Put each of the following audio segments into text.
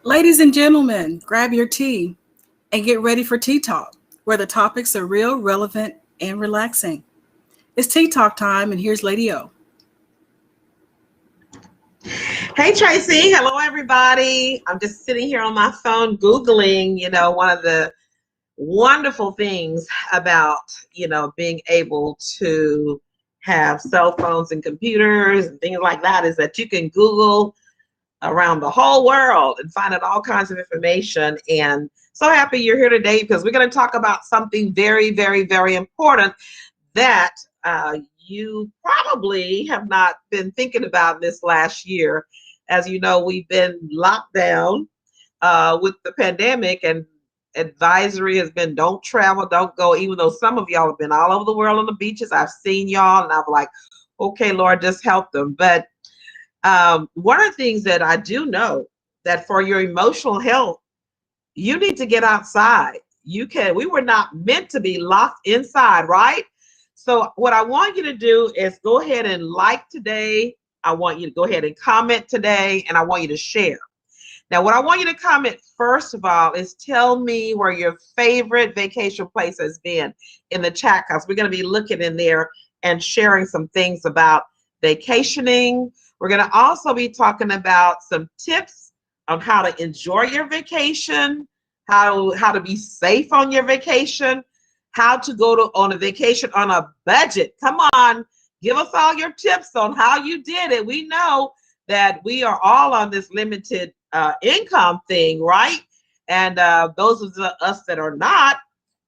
Ladies and gentlemen, grab your tea and get ready for Tea Talk, where the topics are real, relevant, and relaxing. It's Tea Talk time, and here's Lady O. Hey Tracy, hello everybody. I'm just sitting here on my phone Googling, one of the wonderful things about, being able to have cell phones and computers and things like that is that you can Google around the whole world and find out all kinds of information. And so happy you're here today because we're going to talk about something very, very, very important that you probably have not been thinking about this last year. As you know, we've been locked down with the pandemic, and advisory has been don't travel, don't go, even though some of y'all have been all over the world on the beaches. I've seen y'all and I'm like, okay, Lord, just help them. But one of the things that I do know that for your emotional health, you need to get outside. We were not meant to be locked inside, right? So what I want you to do is go ahead and like today. I want you to go ahead and comment today, and I want you to share. Now, what I want you to comment first of all is tell me where your favorite vacation place has been in the chat, because we're going to be looking in there and sharing some things about vacationing. We're going to also be talking about some tips on how to enjoy your vacation, how to be safe on your vacation, how to go on a vacation on a budget. Come on, give us all your tips on how you did it. We know that we are all on this limited income thing, right? And those of us that are not,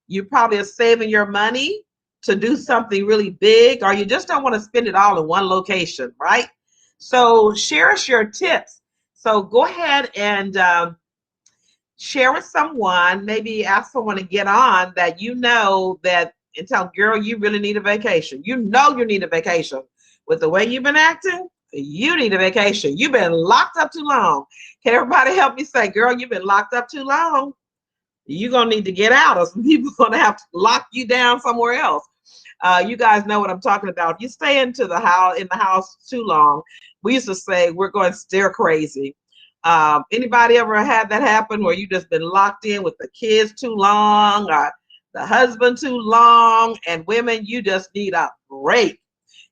you probably are saving your money to do something really big, or you just don't want to spend it all in one location, right? So share us your tips. So go ahead and share with someone, maybe ask someone to get on that that, and tell, girl, you really need a vacation. You know you need a vacation. With the way you've been acting, you need a vacation. You've been locked up too long. Can everybody help me say, girl, you've been locked up too long? You're going to need to get out, or some people are going to have to lock you down somewhere else. You guys know what I'm talking about. If you stay in the house too long, we used to say we're going stir crazy. Anybody ever had that happen where you just been locked in with the kids too long, or the husband too long? And women, you just need a break.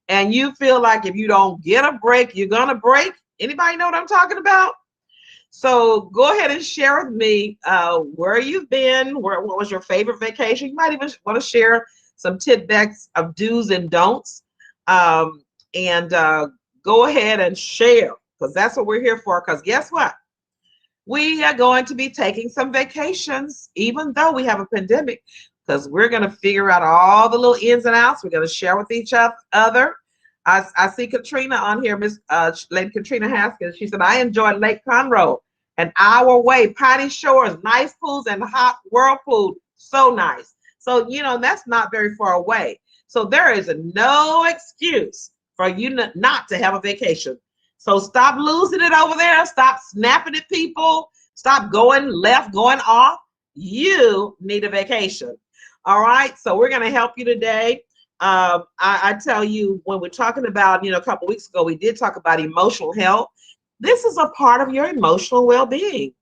And you feel like if you don't get a break, you're going to break. Anybody know what I'm talking about? So go ahead and share with me where you've been, what was your favorite vacation. You might even want to share some tidbits of do's and don'ts. And go ahead and share, because that's what we're here for. Because guess what? We are going to be taking some vacations, even though we have a pandemic, because we're going to figure out all the little ins and outs. We're going to share with each other. I see Katrina on here, Lady Katrina Haskins. She said, I enjoyed Lake Conroe, an hour away, Piney Shores, nice pools and hot whirlpool. So nice. So, that's not very far away. So there is no excuse for you not to have a vacation. So stop losing it over there. Stop snapping at people. Stop going left, going off. You need a vacation. All right. So we're going to help you today. I tell you, when we're talking about, a couple weeks ago, we did talk about emotional health. This is a part of your emotional well-being.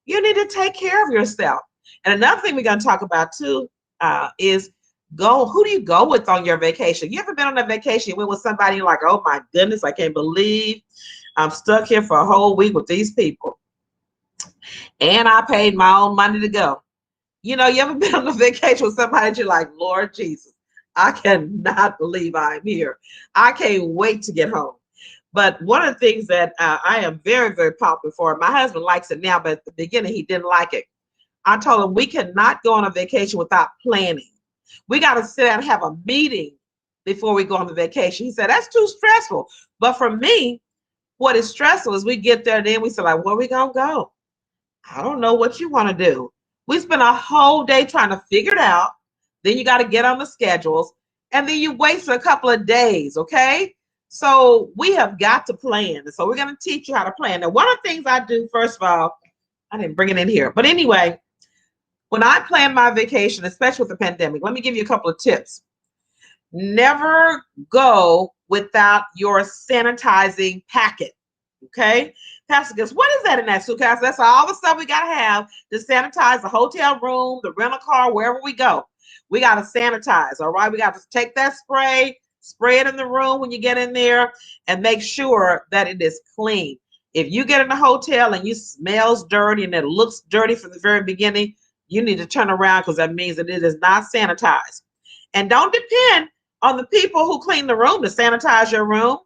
You need to take care of yourself. And another thing we're going to talk about too is who do you go with on your vacation? You ever been on a vacation, you went with somebody, you're like, oh my goodness, I can't believe I'm stuck here for a whole week with these people. And I paid my own money to go. You ever been on a vacation with somebody that you're like, Lord Jesus, I cannot believe I'm here. I can't wait to get home. But one of the things that I am very, very popular for, my husband likes it now, but at the beginning he didn't like it. I told him we cannot go on a vacation without planning. We got to sit down and have a meeting before we go on the vacation. He said, that's too stressful. But for me, what is stressful is we get there and then we say, like, where we going to go? I don't know what you want to do. We spend a whole day trying to figure it out. Then you got to get on the schedules. And then you waste a couple of days, okay? So we have got to plan. And so we're going to teach you how to plan. Now, one of the things I do, first of all, I didn't bring it in here. But anyway, when I plan my vacation, especially with the pandemic, let me give you a couple of tips. Never go without your sanitizing packet, okay? Pastor goes, what is that in that suitcase? That's all the stuff we got to have to sanitize the hotel room, the rental car, wherever we go. We got to sanitize, all right? We got to take that spray it in the room when you get in there, and make sure that it is clean. If you get in a hotel and you smells dirty and it looks dirty from the very beginning, you need to turn around, because that means that it is not sanitized. And don't depend on the people who clean the room to sanitize your room.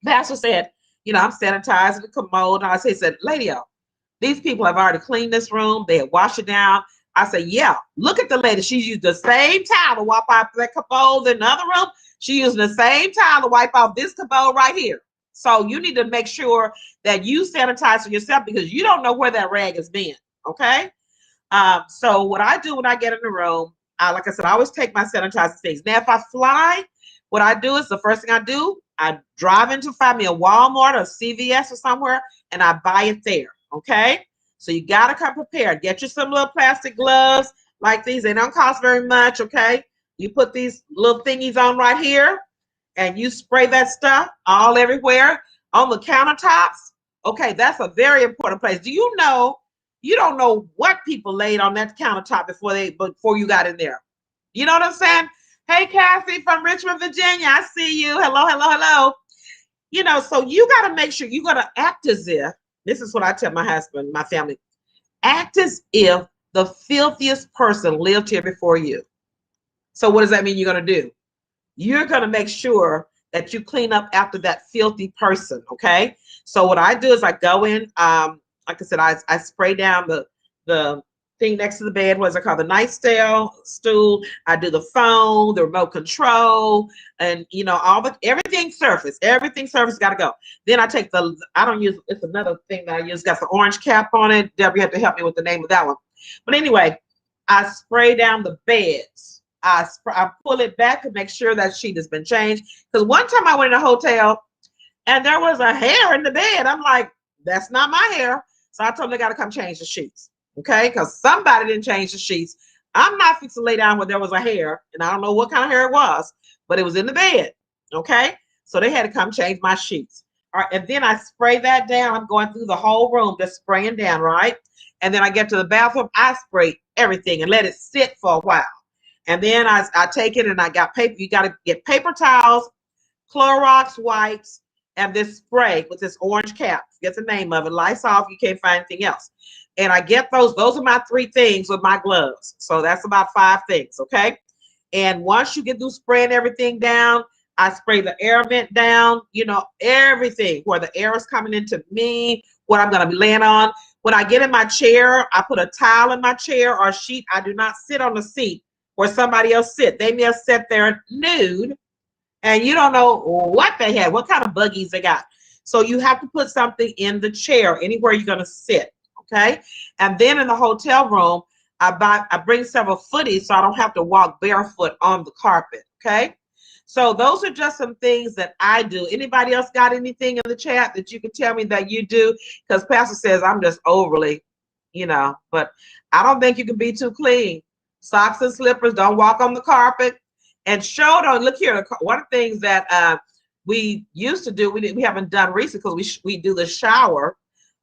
Pastor said, I'm sanitizing the commode. And I said, lady, these people have already cleaned this room. They have washed it down. I said, yeah, look at the lady. She used the same towel to wipe off that commode in the other room. She using the same towel to wipe off this commode right here. So you need to make sure that you sanitize for yourself, because you don't know where that rag has been, okay? So what I do when I get in the room, like I said, I always take my sanitizer things. Now, if I fly, what I do is the first thing I do, I drive into find me a Walmart or CVS or somewhere, and I buy it there, okay? So you got to come prepared. Get you some little plastic gloves like these. They don't cost very much, okay? You put these little thingies on right here, and you spray that stuff all everywhere on the countertops. Okay, that's a very important place. Do you know, you don't know what people laid on that countertop before you got in there. You know what I'm saying? Hey, Kathy from Richmond, Virginia. I see you. Hello, hello, hello. So you got to make sure you got to act as if, this is what I tell my husband, my family, act as if the filthiest person lived here before you. So what does that mean you're going to do? You're going to make sure that you clean up after that filthy person, okay? So what I do is I go in, like I said, I spray down the thing next to the bed, what is it called? The nightstand stool. I do the phone, the remote control, and everything surface got to go. Then I take it's another thing that I use, got the orange cap on it. Debbie had to help me with the name of that one. But anyway, I spray down the beds. I pull it back to make sure that sheet has been changed. Because one time I went in a hotel and there was a hair in the bed. I'm like, that's not my hair. So I told them they got to come change the sheets. Okay, because somebody didn't change the sheets. I'm not fixing to lay down where there was a hair, and I don't know what kind of hair it was, but it was in the bed. Okay, so they had to come change my sheets. All right, and then I spray that down. I'm going through the whole room, just spraying down, right? And then I get to the bathroom, I spray everything and let it sit for a while. And then I take it and I got paper. You got to get paper towels, Clorox wipes, and this spray with this orange cap. Get the name of it. Lysol. You can't find anything else. And I get those. Those are my 3 things with my gloves. So that's about 5 things, okay? And once you get through spraying everything down, I spray the air vent down, everything, where the air is coming into me, what I'm going to be laying on. When I get in my chair, I put a towel in my chair or a sheet. I do not sit on the seat where somebody else sit. They may have sat there nude, and you don't know what they had, what kind of buggies they got. So you have to put something in the chair, anywhere you're going to sit. Okay, and then in the hotel room, I bring several footies so I don't have to walk barefoot on the carpet. Okay, so those are just some things that I do. Anybody else got anything in the chat that you can tell me that you do? Because Pastor says I'm just overly, but I don't think you can be too clean. Socks and slippers, don't walk on the carpet, and look here. One of the things that we used to do, we haven't done recently because we do the shower.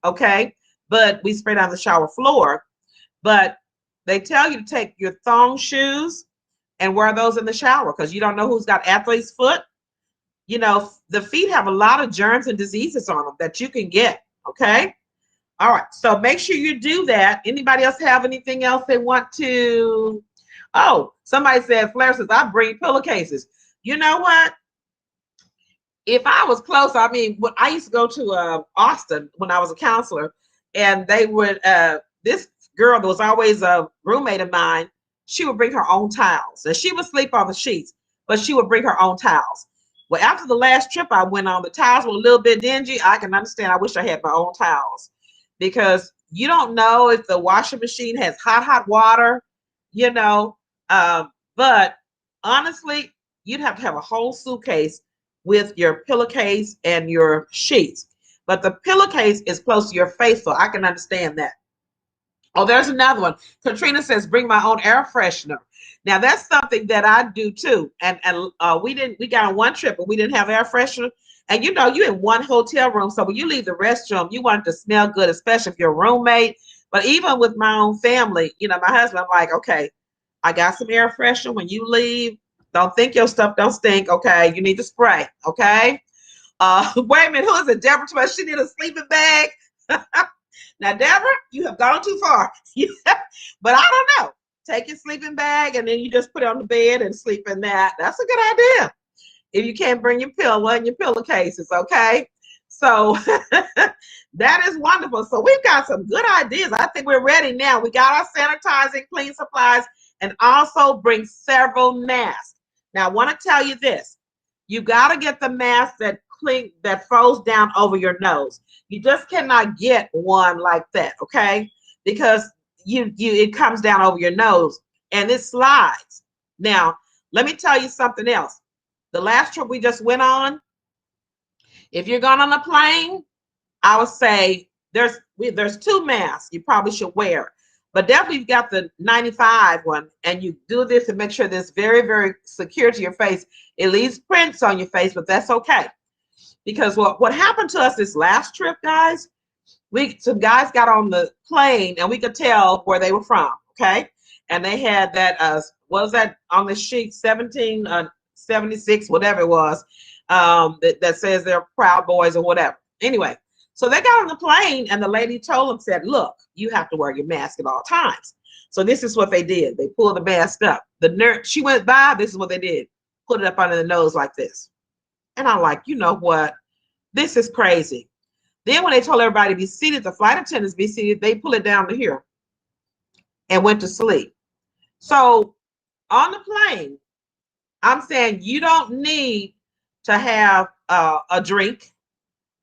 Okay. But we spray down the shower floor. But they tell you to take your thong shoes and wear those in the shower, because you don't know who's got athlete's foot. The feet have a lot of germs and diseases on them that you can get. Okay. All right. So make sure you do that. Anybody else have anything else they want to? Oh, somebody said, Flair says, I bring pillowcases. You know what? If I was close, I used to go to Austin when I was a counselor. And they would, this girl that was always a roommate of mine, she would bring her own towels. And she would sleep on the sheets, but she would bring her own towels. Well, after the last trip I went on, the towels were a little bit dingy. I can understand. I wish I had my own towels, because you don't know if the washing machine has hot water, but honestly, you'd have to have a whole suitcase with your pillowcase and your sheets. But the pillowcase is close to your face, so I can understand that. Oh, there's another one. Katrina says, bring my own air freshener. Now, that's something that I do too. And we got on one trip, but we didn't have air freshener. And you know, you're in one hotel room. So when you leave the restroom, you want it to smell good, especially if you're a roommate. But even with my own family, you know, my husband, I'm like, okay, I got some air freshener. When you leave, don't think your stuff don't stink. Okay. You need to spray. Okay. Wait a minute. Who is it? Deborah Twist. She need a sleeping bag. Now, Deborah, you have gone too far. But I don't know. Take your sleeping bag and then you just put it on the bed and sleep in that. That's a good idea. If you can't bring your pillow and your pillowcases, okay? So that is wonderful. So we've got some good ideas. I think we're ready now. We got our sanitizing, clean supplies, and also bring several masks. Now, I want to tell you this. You got to get the mask that folds down over your nose. You just cannot get one like that, okay? Because it comes down over your nose and it slides. Now, let me tell you something else. The last trip we just went on, if you're going on a plane, I would say there's 2 masks you probably should wear. But definitely you've got the 95 one, and you do this to make sure that it's very, very secure to your face. It leaves prints on your face, but that's okay. Because what happened to us this last trip, guys, some guys got on the plane and we could tell where they were from, okay? And they had that, what was that on the sheet, 1776, whatever it was, that says they're Proud Boys or whatever. Anyway, so they got on the plane and the lady told them, said, look, you have to wear your mask at all times. So this is what they did. They pulled the mask up. The nurse, she went by, this is what they did. Put it up under the nose like this. And I'm like, you know what? This is crazy. Then when they told everybody to be seated, the flight attendants be seated, they pull it down to here and went to sleep. So on the plane, I'm saying you don't need to have a drink.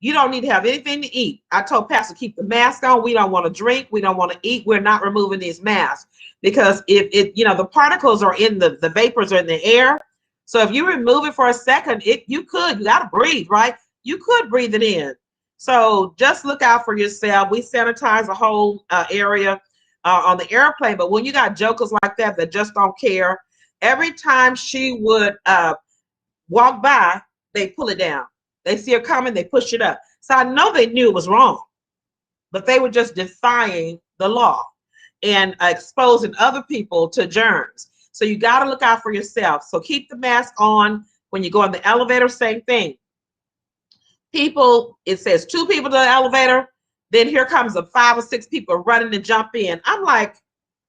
You don't need to have anything to eat. I told Pastor, keep the mask on. We don't want to drink. We don't want to eat. We're not removing these masks because if the particles are in the vapors are in the air. So if you remove it for a second, you got to breathe, right? You could breathe it in. So just look out for yourself. We sanitize the whole area on the airplane. But when you got jokers like that just don't care, every time she would walk by, they pull it down. They see her coming, they push it up. So I know they knew it was wrong, but they were just defying the law and exposing other people to germs. So you got to look out for yourself. So keep the mask on. When you go in the elevator, same thing. People, it says 2 people to the elevator. Then here comes 5 or 6 people running to jump in. I'm like,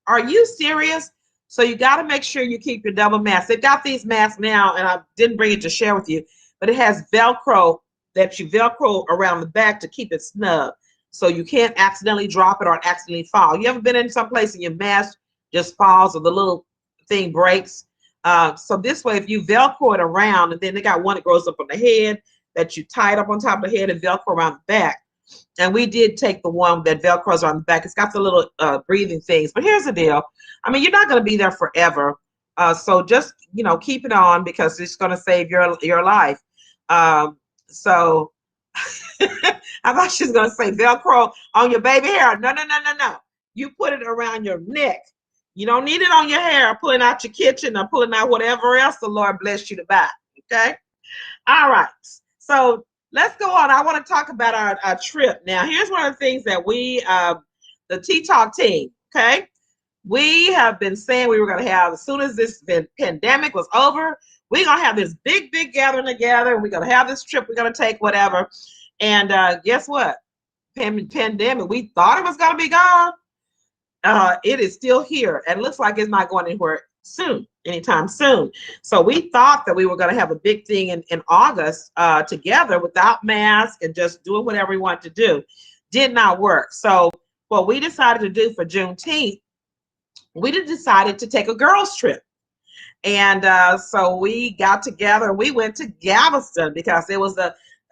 are you serious? So you got to make sure you keep your double mask. They've got these masks now, and I didn't bring it to share with you, but it has Velcro that you Velcro around the back to keep it snug. So you can't accidentally drop it or accidentally fall. You ever been in some place and your mask just falls or the little thing breaks? So this way, if you Velcro it around, and then they got one that goes up on the head that you tie it up on top of the head and Velcro around the back. And we did take the one that Velcros on the back. It's got the little breathing things. But here's the deal. I mean, you're not going to be there forever. So just, keep it on because it's going to save your life. So I thought she was going to say Velcro on your baby hair. No. You put it around your neck. You don't need it on your hair, pulling out your kitchen or pulling out whatever else the Lord bless you to buy. Okay. All right. So let's go on. I want to talk about our trip. Now, here's one of the things that we, the T-Talk team, okay, we have been saying we were going to have, as soon as this pandemic was over, we're going to have this big gathering together. We're going to have this trip. We're going to take whatever. And guess what? Pandemic, we thought it was going to be gone. It is still here. And it looks like it's not going anywhere anytime soon. So we thought that we were going to have a big thing in August together without masks and just doing whatever we wanted to do. Did not work. So what we decided to do for Juneteenth, we decided to take a girls trip. And so we got together. We went to Galveston because it was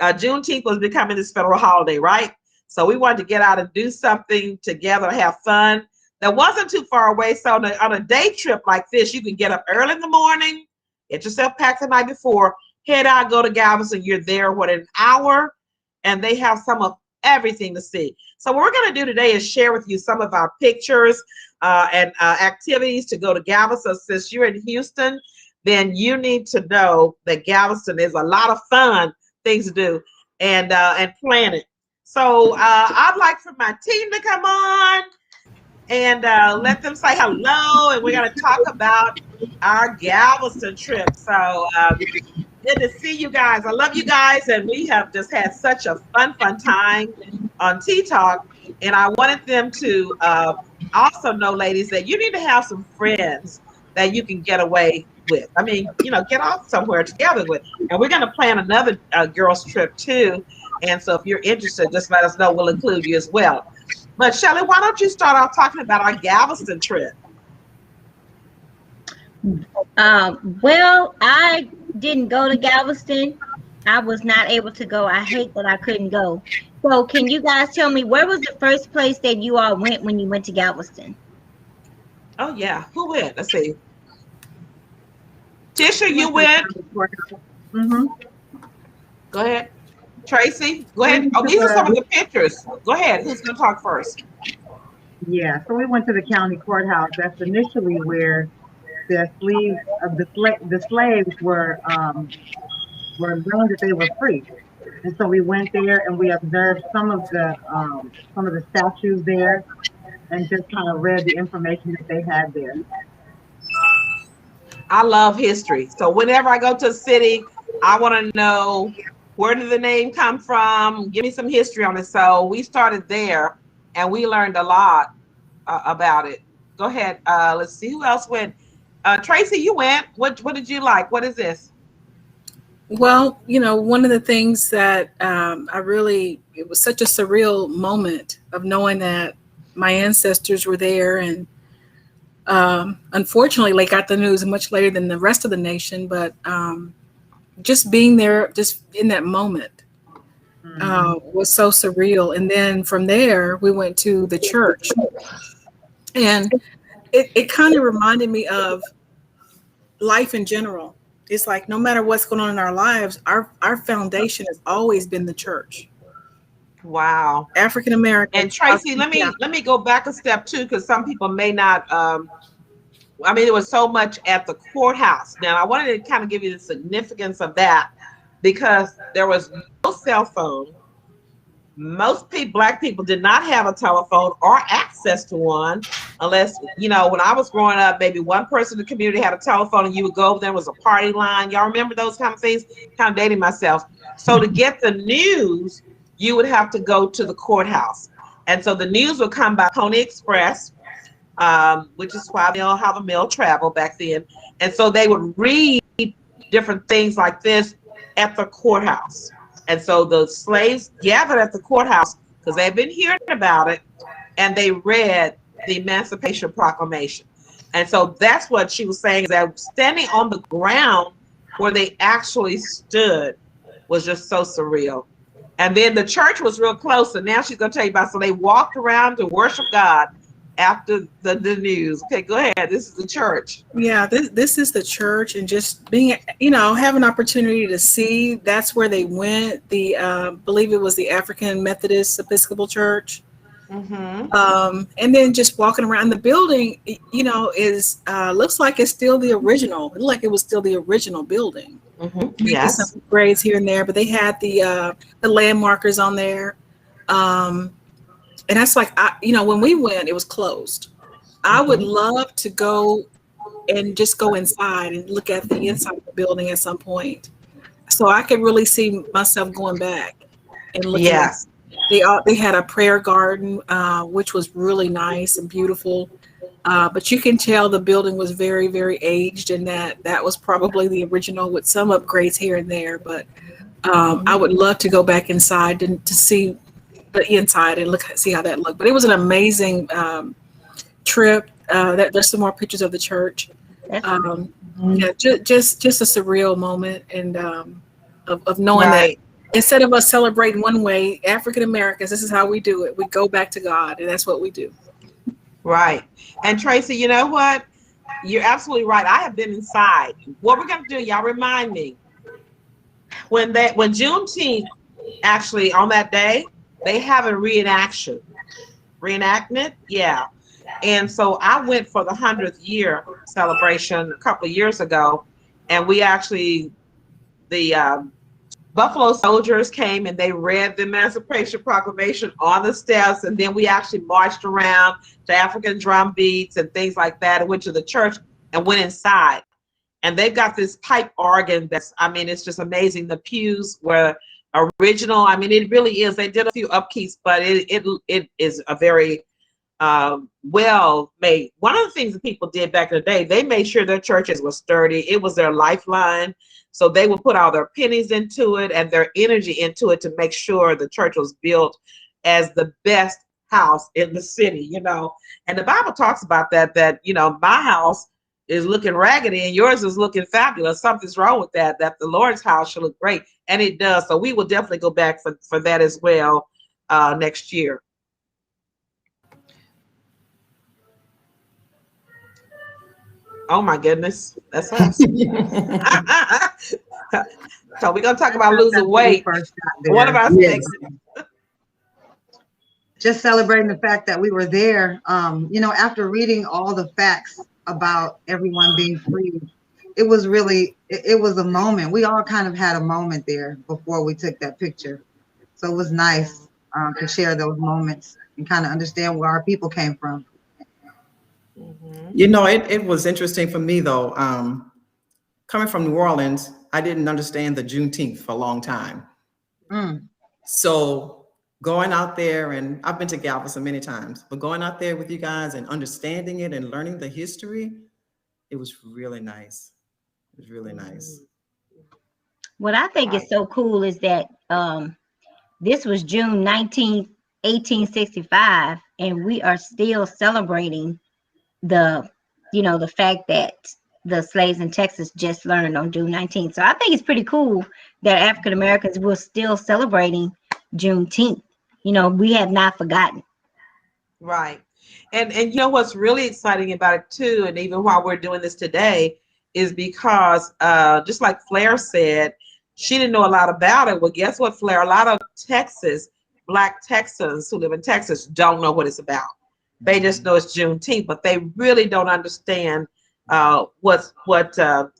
Juneteenth was becoming this federal holiday, right? So we wanted to get out and do something together, have fun. That wasn't too far away. So on a day trip like this, you can get up early in the morning, get yourself packed the night before, head out, go to Galveston. You're there, an hour, and they have some of everything to see. So what we're going to do today is share with you some of our pictures and activities to go to Galveston. Since you're in Houston, then you need to know that Galveston is a lot of fun things to do and plan it. So I'd like for my team to come on and let them say hello, and we're going to talk about our Galveston trip. So good to see you guys. I love you guys, and we have just had such a fun time on Tea Talk. And I wanted them to also know, ladies, that you need to have some friends that you can get away with. I mean, get off somewhere together with. And we're going to plan another girls trip too. And so if you're interested, just let us know. We'll include you as well. But Shelly, why don't you start off talking about our Galveston trip? Well, I didn't go to Galveston. I was not able to go. I hate that I couldn't go. So can you guys tell me, where was the first place that you all went when you went to Galveston? Oh, yeah. Who went? Let's see. Tisha, you went? Mm-hmm. Go ahead. Tracy, go ahead. Oh, these are some of the pictures. Go ahead. Who's going to talk first? Yeah, so we went to the county courthouse. That's initially where the slaves were learned that they were free, and so we went there and we observed some of the statues there, and just kind of read the information that they had there. I love history, so whenever I go to a city, I want to know, where did the name come from? Give me some history on it. So we started there, and we learned a lot about it. Go ahead. Let's see who else went. Tracy, you went. What did you like? What is this? Well, one of the things that it was such a surreal moment of knowing that my ancestors were there, and unfortunately, they got the news much later than the rest of the nation. But just being there, just in that moment, was so surreal. And then from there, we went to the church, and it kind of reminded me of life in general. It's like, no matter what's going on in our lives, our foundation has always been the church. Wow. African American. And Tracy, let me go back a step too, because some people may not. There was so much at the courthouse. Now, I wanted to kind of give you the significance of that, because there was no cell phone. Most Black people did not have a telephone or access to one, unless, when I was growing up, maybe one person in the community had a telephone and you would go over, there was a party line. Y'all remember those kind of things? Kind of dating myself. So to get the news, you would have to go to the courthouse. And so the news would come by Pony Express, which is why how the mail traveled back then. And so they would read different things like this at the courthouse. And so the slaves gathered at the courthouse because they've been hearing about it, and they read the Emancipation Proclamation. And so that's what she was saying, is that standing on the ground where they actually stood was just so surreal. And then the church was real close, and now she's going to tell you about, so they walked around to worship God after the news. Okay, go ahead. This is the church. Yeah, this is the church, and just being, have an opportunity to see. That's where they went. The believe it was the African Methodist Episcopal Church. Mm-hmm. And then just walking around the building, is looks like it's still the original. It looked like it was still the original building. Mm-hmm. Yes. Some grades here and there, but they had the landmarkers on there. And that's like, when we went, it was closed. I would love to go and just go inside and look at the inside of the building at some point, so I could really see myself going back and looking. Yes. They had a prayer garden, which was really nice and beautiful. But you can tell the building was very, very aged, and that was probably the original with some upgrades here and there. But I would love to go back inside to see the inside and see how that looked. But it was an amazing trip. There's some more pictures of the church. Yeah, just a surreal moment, and of knowing that instead of us celebrating one way, African Americans, this is how we do it. We go back to God, and that's what we do. Right. And Tracy, you know what? You're absolutely right. I have been inside. What we're going to do, y'all remind me, when Juneteenth, actually on that day, they have a reenactment. Yeah. And so I went for the 100th year celebration a couple of years ago, and we actually, the Buffalo soldiers came and they read the Emancipation Proclamation on the steps, and then we actually marched around to African drum beats and things like that, and went to the church and went inside. And they've got this pipe organ that's, I mean, it's just amazing. The pews were original. I mean, it really is. They did a few upkeeps, but it is a very well made. One of the things that people did back in the day, they made sure their churches were sturdy. It was their lifeline. So they would put all their pennies into it and their energy into it to make sure the church was built as the best house in the city, you know. And the Bible talks about that, you know, my house is looking raggedy and yours is looking fabulous. Something's wrong with that the Lord's house should look great. And it does. So we will definitely go back for that as well next year. Oh my goodness, that's us. So we're gonna talk about losing weight. One of our segments. Just celebrating the fact that we were there. You know, after reading all the facts about everyone being free, it was really, it was a moment. We all kind of had a moment there before we took that picture. So it was nice to share those moments and kind of understand where our people came from. You know, it was interesting for me though. Coming from New Orleans, I didn't understand the Juneteenth for a long time. So going out there, and I've been to Galveston many times, but going out there with you guys and understanding it and learning the history, it was really nice. It was really nice. What I think is so cool is that this was June 19th, 1865, and we are still celebrating the, you know, the fact that the slaves in Texas just learned on June 19th. So I think it's pretty cool that African Americans were still celebrating Juneteenth. You know, we have not forgotten. Right. And you know what's really exciting about it too, and even while we're doing this today, is because just like Flair said, she didn't know a lot about it. Well, guess what, Flair? A lot of Black Texans who live in Texas don't know what it's about. They just know it's Juneteenth, but they really don't understand what we're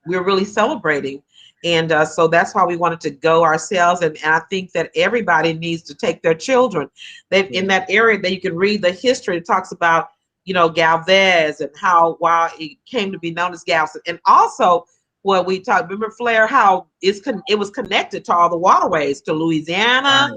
really celebrating. And so that's why we wanted to go ourselves. And I think that everybody needs to take their children. In that area that you can read the history, it talks about, you know, Galvez and why it came to be known as Galveston. And also what we talked, remember Flair, how it was connected to all the waterways, to Louisiana,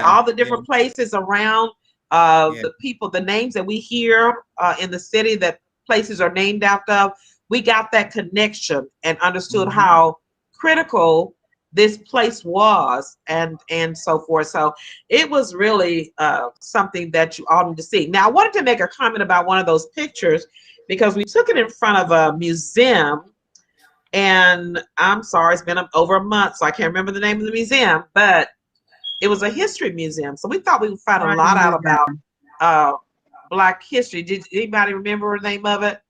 all the different places around. The people, the names that we hear in the city that places are named after, we got that connection and understood how critical this place was and so forth. So it was really something that you all need to see. Now I wanted to make a comment about one of those pictures because we took it in front of a museum, and I'm sorry, it's been over a month, so I can't remember the name of the museum, but it was a history museum. So we thought we would find a lot out about Black history. Did anybody remember the name of it?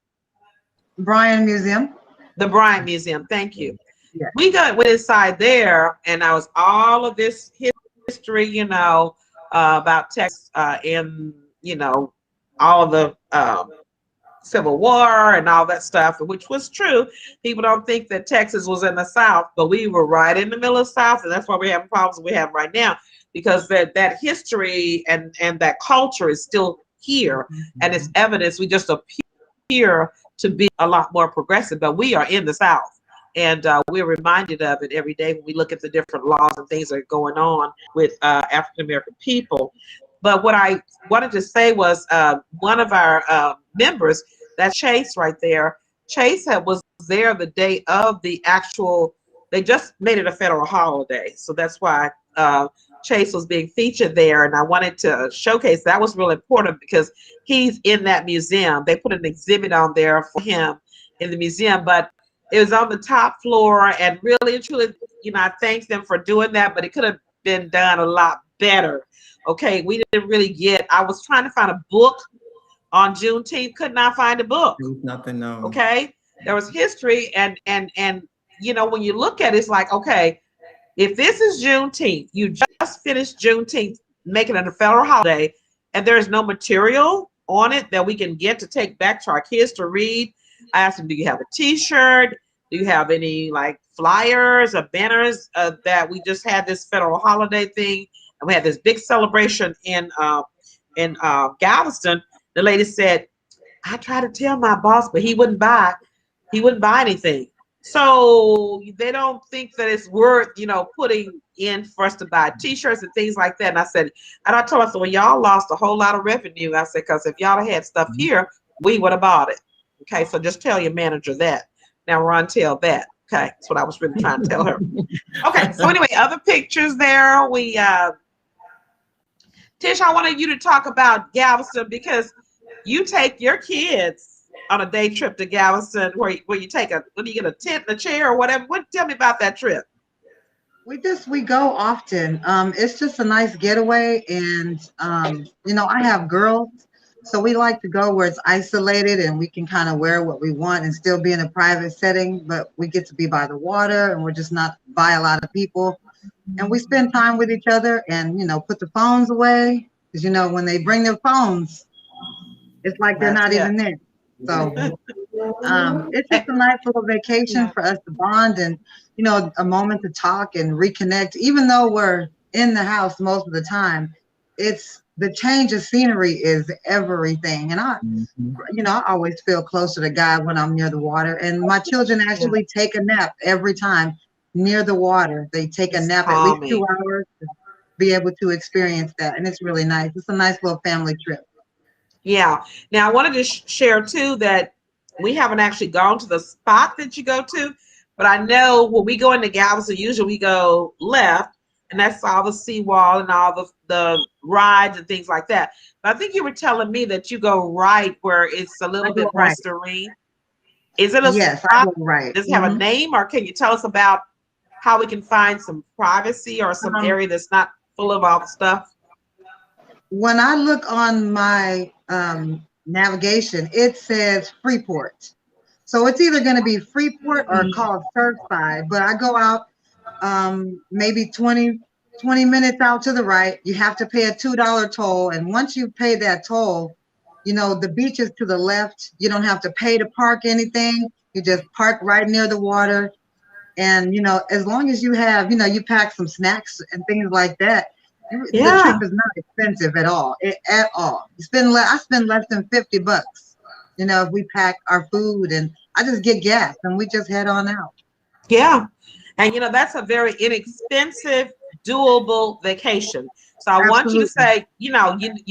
Bryan Museum. The Bryan Museum. Thank you. Yeah. We went inside there, and I was all of this history, you know, about Texas and, you know, all of the Civil War and all that stuff, which was true. People don't think that Texas was in the South, but we were right in the middle of the South, and that's why we're having problems we have right now, because that history and that culture is still here, and it's evidence. We just appear to be a lot more progressive, but we are in the South, and we're reminded of it every day when we look at the different laws and things that are going on with African American people. But what I wanted to say was one of our members, that's Chase right there. Chase was there the day of the actual, they just made it a federal holiday. So that's why Chase was being featured there. And I wanted to showcase that was really important because he's in that museum. They put an exhibit on there for him in the museum, but it was on the top floor, and really and truly, you know, I thank them for doing that, but it could have been done a lot better. Okay, we didn't really I was trying to find a book on Juneteenth, could not find a book. Nothing, no. Okay, there was history, and you know, when you look at it, it's like, okay, if this is Juneteenth, you just finished Juneteenth, making it a federal holiday, and there's no material on it that we can get to take back to our kids to read. I asked them, do you have a t-shirt? Do you have any like flyers or banners that we just had this federal holiday thing, and we had this big celebration in Galveston. The lady said, I tried to tell my boss, but he wouldn't buy anything. So they don't think that it's worth, putting in for us to buy t-shirts and things like that. And I told her, so well, y'all lost a whole lot of revenue. I said, because if y'all had stuff here, we would have bought it. Okay, so just tell your manager that. Now, Ron, tell that. Okay, that's what I was really trying to tell her. Okay, so anyway, other pictures there. Tish, I wanted you to talk about Galveston because you take your kids on a day trip to Galveston where you get a tent and a chair or whatever. Tell me about that trip. We go often. It's just a nice getaway, and I have girls, so we like to go where it's isolated and we can kind of wear what we want and still be in a private setting, but we get to be by the water and we're just not by a lot of people. And we spend time with each other and, put the phones away, because, when they bring their phones, it's like they're not even there. So it's just a nice little vacation for us to bond and, a moment to talk and reconnect. Even though we're in the house most of the time, it's the change of scenery is everything. And I always feel closer to God when I'm near the water. And my children actually take a nap every time near the water. They take a nap at least 2 hours to be able to experience that. And it's really nice. It's a nice little family trip. Yeah. Now I wanted to share too that we haven't actually gone to the spot that you go to, but I know when we go into Galveston, usually we go left, and that's all the seawall and all the rides and things like that. But I think you were telling me that you go right where it's a little bit more serene. Is it a yes, spot? I go right. Does it have a name, or can you tell us about how we can find some privacy or some area that's not full of all the stuff? When I look on my navigation, it says Freeport. So it's either going to be Freeport or called Surfside. But I go out maybe 20 minutes out to the right. You have to pay a $2 toll. And once you pay that toll, the beach is to the left. You don't have to pay to park anything. You just park right near the water. And, as long as you have, you pack some snacks and things like that, the trip is not expensive at all. I spend less than $50, if we pack our food, and I just get gas and we just head on out. Yeah. And, that's a very inexpensive, doable vacation. So I want you to say, you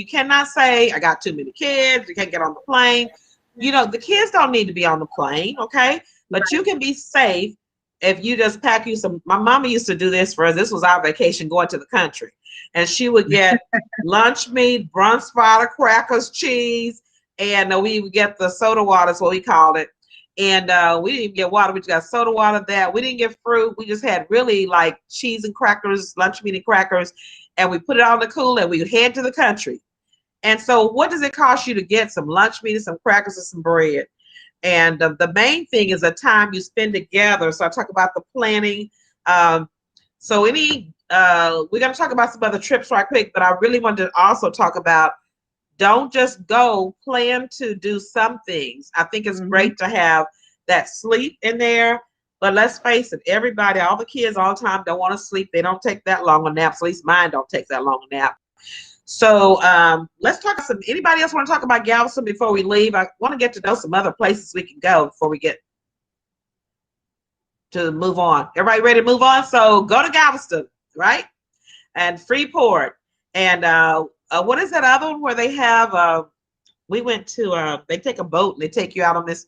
cannot say, I got too many kids, you can't get on the plane. The kids don't need to be on the plane, okay? But you can be safe if you just pack you some. My mama used to do this for us. This was our vacation going to the country. And she would get lunch meat, brunch sprouted crackers, cheese, and we would get the soda water, is what we called it. And we didn't even get water. We just got soda water that. We didn't get fruit. We just had really like cheese and crackers, lunch meat and crackers. And we put it on the cooler and we would head to the country. And so what does it cost you to get some lunch meat and some crackers and some bread? And the main thing is the time you spend together. So I talk about the planning. We're going to talk about some other trips right quick, but I really wanted to also talk about, don't just go, plan to do some things. I think it's great to have that sleep in there, but let's face it, everybody, all the kids all the time don't want to sleep. They don't take that long a nap. At least mine don't take that long a nap. So let's talk anybody else want to talk about Galveston before we leave? I want to get to know some other places we can go before we get to move on. Everybody ready to move on? So go to Galveston, right? And Freeport. And what is that other one where they have, we went to, they take a boat and they take you out on this,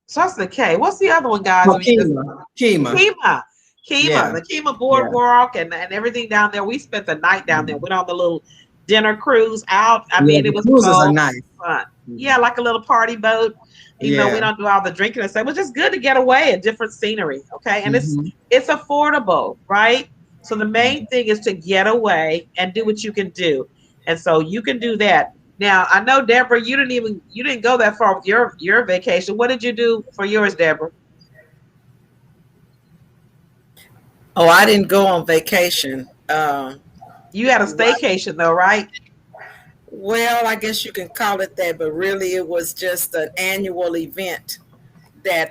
starts with a K. What's the other one, guys? Kemah. Yeah. The Kemah boardwalk and everything down there. We spent the night down there. Went on the little dinner cruise out. I mean, it was so nice. fun. Yeah, like a little party boat. You know, we don't do all the drinking and stuff. It was just good to get away, a different scenery. Okay, and it's affordable, right? So the main thing is to get away and do what you can do, and so you can do that. Now I know, Deborah, you didn't go that far with your vacation. What did you do for yours, Deborah? Oh, I didn't go on vacation. You had a staycation though, right? Well, I guess you can call it that, but really it was just an annual event that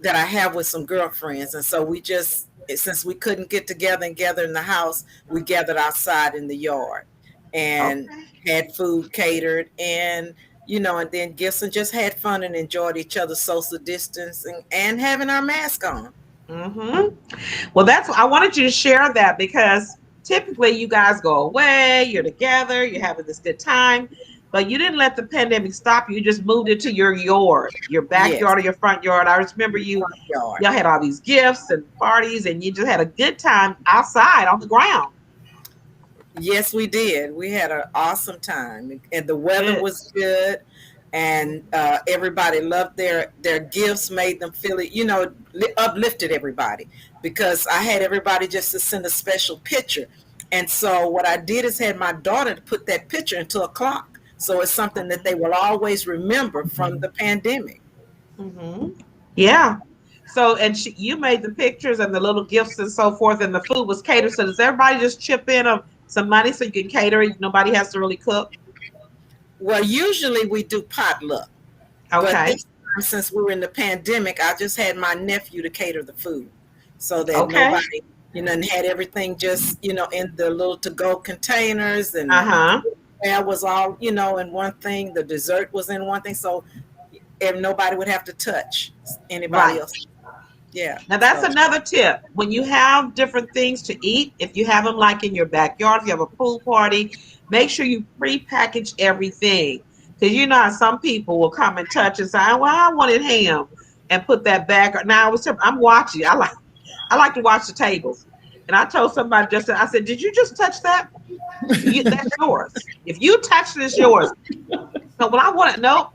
that I have with some girlfriends. And so we just, since we couldn't get together and gather in the house, we gathered outside in the yard and had food catered and, you know, and then gifts, and just had fun and enjoyed each other's social distancing and having our mask on. Well, I wanted you to share that because typically you guys go away, you're together, you're having this good time, but you didn't let the pandemic stop you. You just moved it to your yard, your backyard or your front yard. I remember y'all had all these gifts and parties, and you just had a good time outside on the ground. Yes, we did. We had an awesome time, and the weather was good, and everybody loved their gifts, made them feel it, you know, uplifted everybody, because I had everybody just to send a special picture. And so what I did is had my daughter to put that picture into a clock. So it's something that they will always remember from the pandemic. Yeah. So, and you made the pictures and the little gifts and so forth, and the food was catered. So does everybody just chip in of some money so you can cater it? Nobody has to really cook? Well, usually we do potluck. Okay. But this time, since we were in the pandemic, I just had my nephew to cater the food, so that nobody, you know, and had everything just, you know, in the little to-go containers, and that was all, you know, in one thing. The dessert was in one thing, so if nobody would have to touch anybody else. Yeah. Now that's another tip. When you have different things to eat, if you have them like in your backyard, if you have a pool party, make sure you pre-package everything. Because you know how some people will come and touch and say, well, I wanted ham, and put that back. Now I'm watching. I like to watch the tables. And I told somebody I said, did you just touch that? That's yours. If you touch it, it's yours. So when I want it, nope,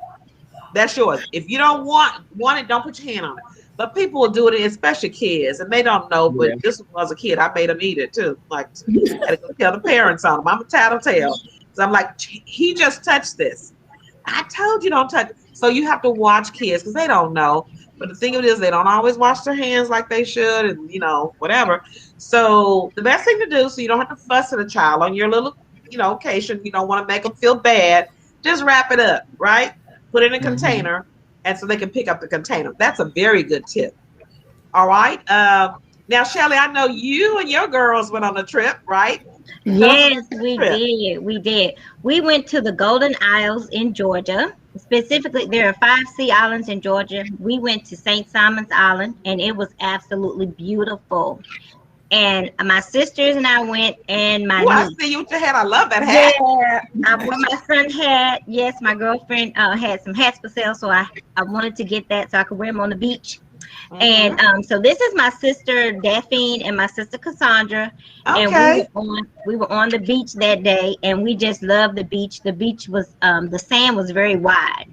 that's yours. If you don't want it, don't put your hand on it. But people will do it, especially kids, and they don't know. But this was a kid. I made them eat it too. Like, I had to go tell the parents on them. I'm a tattletale. So I'm like, he just touched this. I told you don't touch it. So you have to watch kids because they don't know. But the thing of it is, they don't always wash their hands like they should, and you know, whatever. So the best thing to do, so you don't have to fuss at a child on your little, you know, occasion. You don't want to make them feel bad. Just wrap it up, right? Put it in a container, and so they can pick up the container. That's a very good tip. All right. Now, Shelly, I know you and your girls went on a trip, right? Yes, we did. We did. We went to the Golden Isles in Georgia. Specifically, there are 5 sea islands in Georgia. We went to St. Simon's Island, and it was absolutely beautiful. And my sisters and I went, and my niece. I see you with your hat. I love that hat. Yeah, I wore my son's hat. Yes, my girlfriend had some hats for sale, so I wanted to get that so I could wear them on the beach. And so this is my sister Daphne and my sister Cassandra. And we were on the beach that day, and we just loved the beach. The beach was the sand was very wide,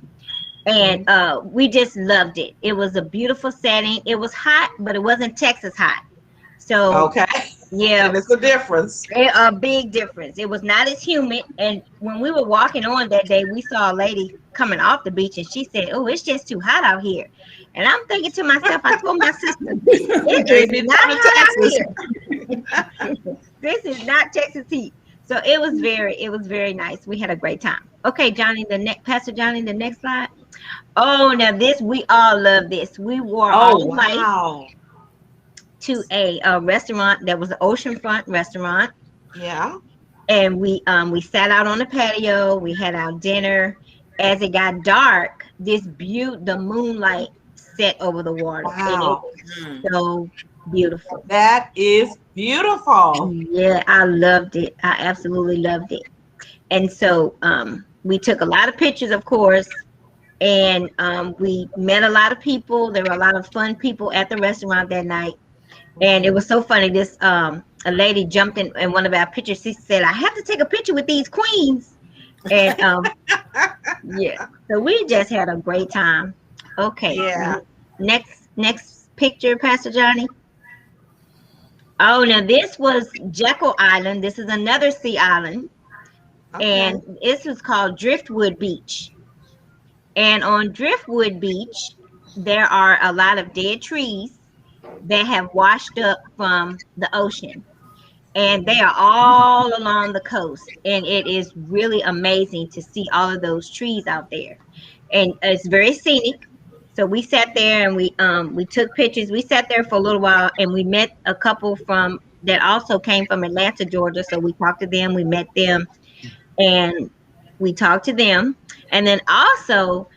and we just loved it. It was a beautiful setting. It was hot, but it wasn't Texas hot. So yeah, and it's a difference. A big difference. It was not as humid. And when we were walking on that day, we saw a lady coming off the beach, and she said, "Oh, it's just too hot out here." And I'm thinking to myself, I told my sister, "It is not hot out here. This is not Texas heat." So it was very nice. We had a great time. Okay, Johnny, Pastor Johnny, the next slide. Oh, now we all love this. We wore all white to a restaurant that was an oceanfront restaurant. Yeah. And we sat out on the patio. We had our dinner. As it got dark, the moonlight set over the water. Wow. And it was so beautiful. That is beautiful. Yeah, I loved it. I absolutely loved it. And so we took a lot of pictures, of course, and we met a lot of people. There were a lot of fun people at the restaurant that night. And it was so funny. This a lady jumped in one of our pictures. She said, "I have to take a picture with these queens." And yeah, so we just had a great time. Okay. Yeah. Next picture, Pastor Johnny. Oh, now this was Jekyll Island. This is another sea island. And this was called Driftwood Beach. And on Driftwood Beach, there are a lot of dead trees that have washed up from the ocean. And they are all along the coast. And it is really amazing to see all of those trees out there. And it's very scenic. So we sat there and we took pictures. We sat there for a little while and we met a couple from that also came from Atlanta, Georgia. So we talked to them, we met them, and we talked to them. And then also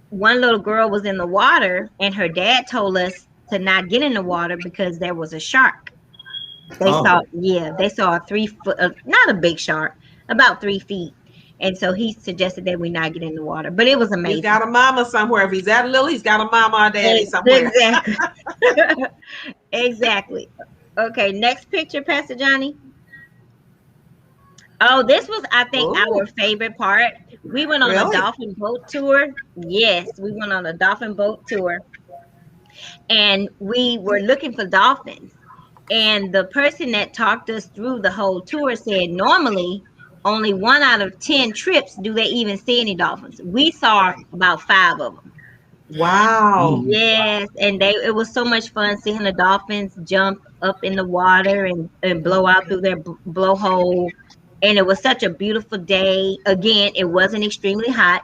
one little girl was in the water and her dad told us to not get in the water because there was a shark. They saw a 3 foot, not a big shark, about 3 feet. And so he suggested that we not get in the water, but it was amazing. He's got a mama somewhere. If he's that little, he's got a mama or daddy somewhere. Exactly. Exactly. Okay, next picture, Pastor Johnny. Oh, this was, I think, our favorite part. We went on a dolphin boat tour. Yes, we went on a dolphin boat tour. And we were looking for dolphins. And the person that talked us through the whole tour said normally only 1 out of 10 trips do they even see any dolphins. We saw about 5 of them. Wow. Yes, and it was so much fun seeing the dolphins jump up in the water and blow out through their blowhole. And it was such a beautiful day. Again, it wasn't extremely hot.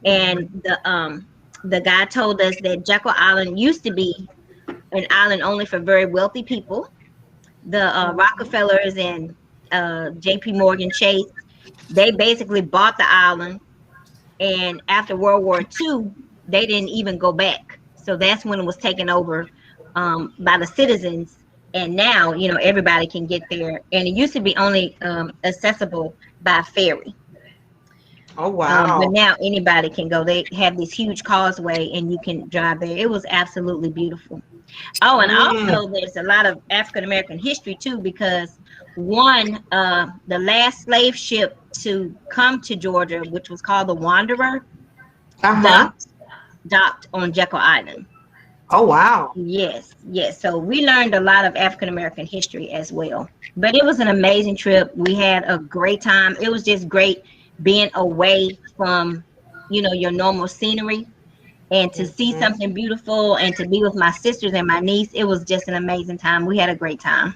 And the guy told us that Jekyll Island used to be an island only for very wealthy people. The Rockefellers and JP Morgan Chase, they basically bought the island, and after World War II they didn't even go back. So that's when it was taken over by the citizens, and now everybody can get there. And it used to be only accessible by ferry. Oh wow. But now anybody can go. They have this huge causeway and you can drive there. It was absolutely beautiful. Oh, and also there's a lot of African American history too, because the last slave ship to come to Georgia, which was called the Wanderer, docked on Jekyll Island. Oh wow. Yes. So we learned a lot of African American history as well. But it was an amazing trip. We had a great time. It was just great being away from your normal scenery, and to see something beautiful and to be with my sisters and my niece. It was just an amazing time. We had a great time.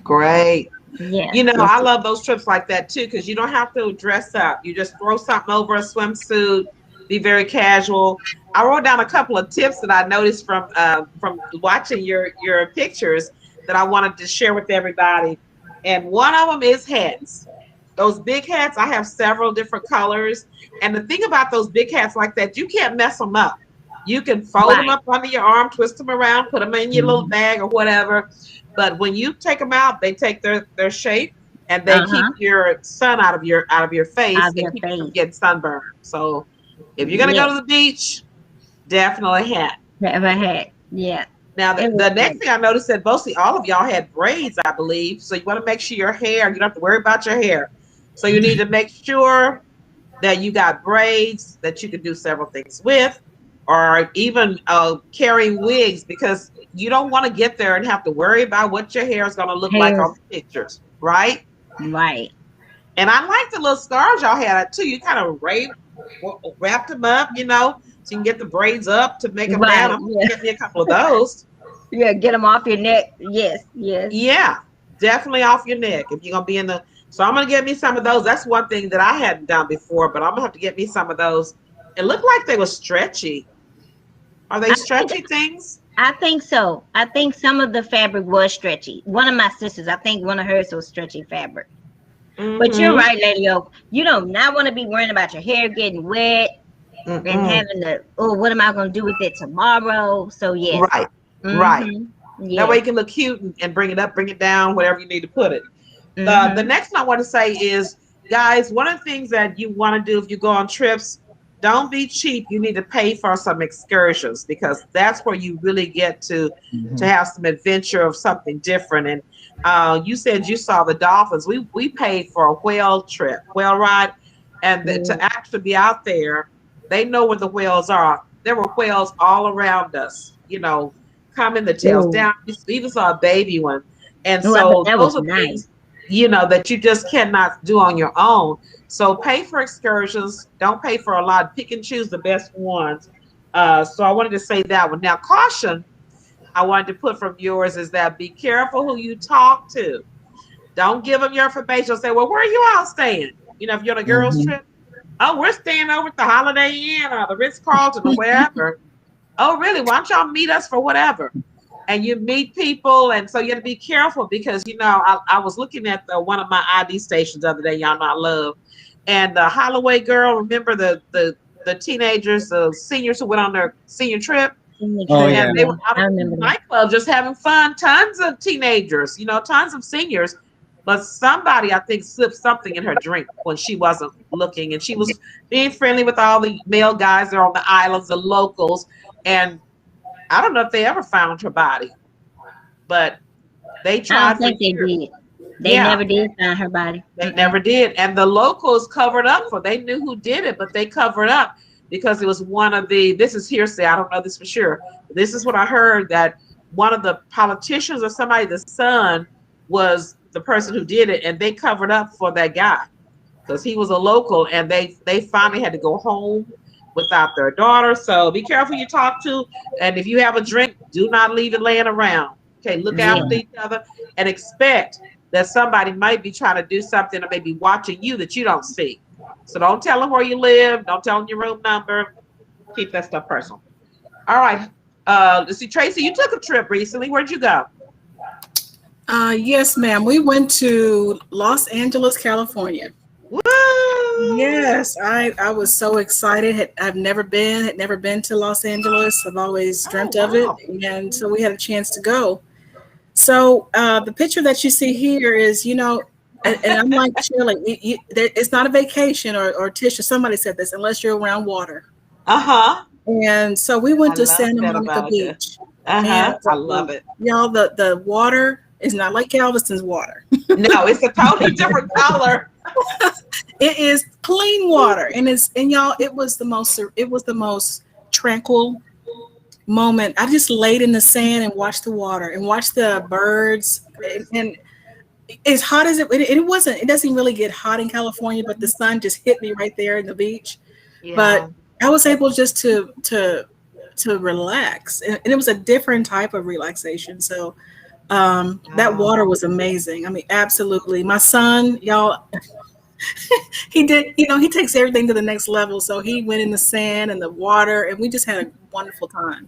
Great. Yeah. I love those trips like that too, because you don't have to dress up. You just throw something over a swimsuit, be very casual. I wrote down a couple of tips that I noticed from watching your pictures that I wanted to share with everybody. And one of them is hats. Those big hats, I have several different colors. And the thing about those big hats like that, you can't mess them up. You can fold them up under your arm, twist them around, put them in your little bag or whatever. But when you take them out, they take their shape, and they keep your sun out of your face and keep you from getting sunburned. So if you're gonna go to the beach, definitely a hat. Have a hat. Yeah. Now, the next thing I noticed that mostly all of y'all had braids, I believe. So you want to make sure your hair, you don't have to worry about your hair. So you need to make sure that you got braids that you can do several things with, or even carrying wigs, because you don't want to get there and have to worry about what your hair is going to look like on the pictures, right? Right. And I like the little scarves y'all had too. You kind of wrapped them up, so you can get the braids up to make them down. I'm going to get me a couple of those. Yeah, get them off your neck. Yes. Yeah, definitely off your neck if you're going to be in the... So I'm going to get me some of those. That's one thing that I hadn't done before, but I'm going to have to get me some of those. It looked like they were stretchy. Are they stretchy things? I think so. I think some of the fabric was stretchy. One of my sisters, I think one of hers was stretchy fabric. But you're right, Lady Oak. You do not want to be worrying about your hair getting wet and having what am I going to do with it tomorrow? So, yes. Right. Yeah. That way you can look cute and bring it up, bring it down, wherever you need to put it. The next one I want to say is, guys, one of the things that you want to do if you go on trips, don't be cheap. You need to pay for some excursions, because that's where you really get to have some adventure of something different. And you said you saw the dolphins. We paid for a whale ride, and to actually be out there, they know where the whales are. There were whales all around us, coming the tails down. We even saw a baby one. And so those are things, that you just cannot do on your own. So pay for excursions. Don't pay for a lot. Pick and choose the best ones. So I wanted to say that one. Now, caution I wanted to put from yours is that be careful who you talk to. Don't give them your information. Say, well, where are you all staying? If you're on a girls trip, oh, we're staying over at the Holiday Inn or the Ritz-Carlton or wherever. Oh, really? Why don't y'all meet us for whatever? And you meet people, and so you have to be careful because I was looking at one of my ID stations the other day. Y'all know I love, and the Holloway girl. Remember the teenagers, the seniors who went on their senior trip, Oh, yeah. and they were out I at the remember that. nightclub just having fun. Tons of teenagers, tons of seniors. But somebody, I think, slipped something in her drink when she wasn't looking, and she was being friendly with all the male guys there on the islands, the locals, and I don't know if they ever found her body, but they I tried don't think for they years. did. They Yeah. never did find her body. They never did. And the locals covered up they knew who did it, but they covered up because it was this is hearsay, I don't know this for sure. This is what I heard, that one of the politicians or somebody, the son, was the person who did it, and they covered up for that guy because he was a local, and they finally had to go home without their daughter. So be careful who you talk to, and if you have a drink, do not leave it laying around. Okay, look out for each other and expect that somebody might be trying to do something or maybe watching you that you don't see. So don't tell them where you live. Don't tell them your room number. Keep that stuff personal. All right. Let's see, Tracy, you took a trip recently. Where'd you go? Yes, ma'am. We went to Los Angeles, California. Woo! Yes, I was so excited. Had never been to Los Angeles. I've always dreamt of it, wow. and so we had a chance to go. So the picture that you see here is, and I'm like Shirley, it's not a vacation, or Tisha, somebody said this, unless you're around water. Uh-huh. And so we went I to love Santa that Monica about you. Beach. Uh-huh. And, I love it. Y'all, the water is not like Galveston's water. No, it's a totally different color. It is clean water, and y'all, it was the most tranquil moment. I just laid in the sand and watched the water and watched the birds. And as hot as it doesn't really get hot in California, but the sun just hit me right there in the beach. Yeah. But I was able just to relax, and it was a different type of relaxation. So that water was amazing. I mean, absolutely. My son, y'all, he takes everything to the next level. So he went in the sand and the water, and we just had a wonderful time.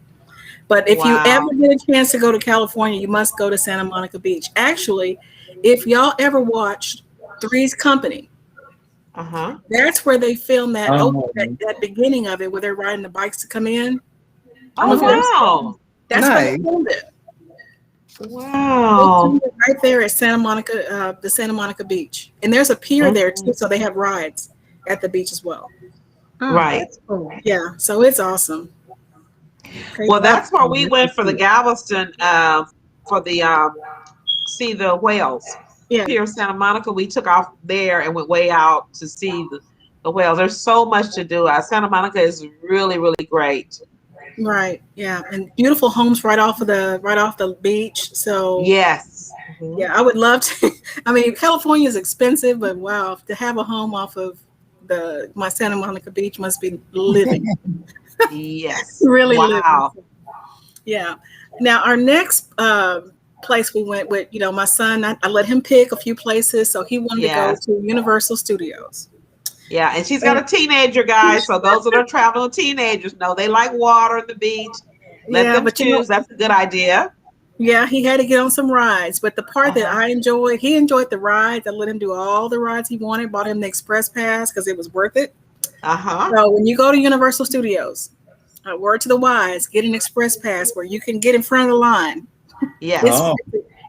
But if you ever get a chance to go to California, you must go to Santa Monica Beach. Actually, if y'all ever watched Three's Company, that's where they filmed that beginning of it, where they're riding the bikes to come in. Oh, wow. That's where they filmed it. Wow. Right there at Santa Monica, the Santa Monica Beach. And there's a pier there too, so they have rides at the beach as well. Right. Cool. Yeah, so it's awesome. Well, that's where we went for the Galveston, for the see the whales. Yeah. Here in Santa Monica, we took off there and went way out to see the whales. There's so much to do. Santa Monica is really, really great. Right. Yeah, and beautiful homes right off the beach. So yes. Yeah, I would love to. I mean, California is expensive, but wow, to have a home off of my Santa Monica Beach must be living. Yes. Really wow. living. Yeah. Now our next place we went with, my son, I let him pick a few places, so he wanted to go to Universal Studios. Yeah, and she's got a teenager, guys. So those that are traveling teenagers know they like water at the beach. Let them choose. That's a good idea. Yeah, he had to get on some rides, but the part that I enjoyed, he enjoyed the rides. I let him do all the rides he wanted. Bought him the Express Pass because it was worth it. So when you go to Universal Studios, word to the wise, get an Express Pass where you can get in front of the line. Yeah,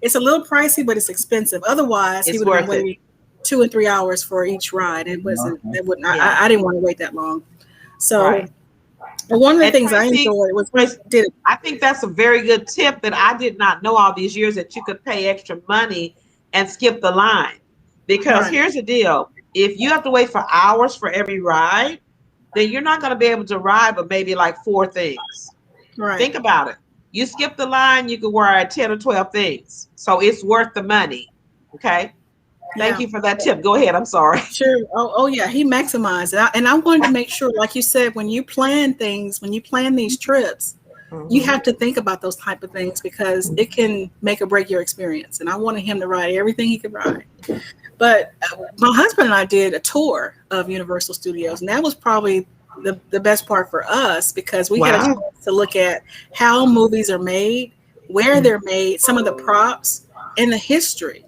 it's a little pricey, but it's expensive. Otherwise, he would have been waiting 2 and 3 hours for each ride. It wasn't. It wouldn't. I didn't want to wait that long. So one of the things I enjoyed was I think that's a very good tip that I did not know all these years, that you could pay extra money and skip the line. Because here's the deal: if you have to wait for hours for every ride, then you're not going to be able to ride but maybe like 4 things. Right. Think about it. You skip the line, you can wear 10 or 12 things. So it's worth the money. Okay. Thank you for that tip. Go ahead. I'm sorry. Sure. Oh yeah. He maximized it. And I wanted to make sure, like you said, when you plan these trips, you have to think about those type of things because it can make or break your experience. And I wanted him to ride everything he could ride. But my husband and I did a tour of Universal Studios, and that was probably the best part for us, because we had a Wow. chance to look at how movies are made, where they're made, some of the props, and the history.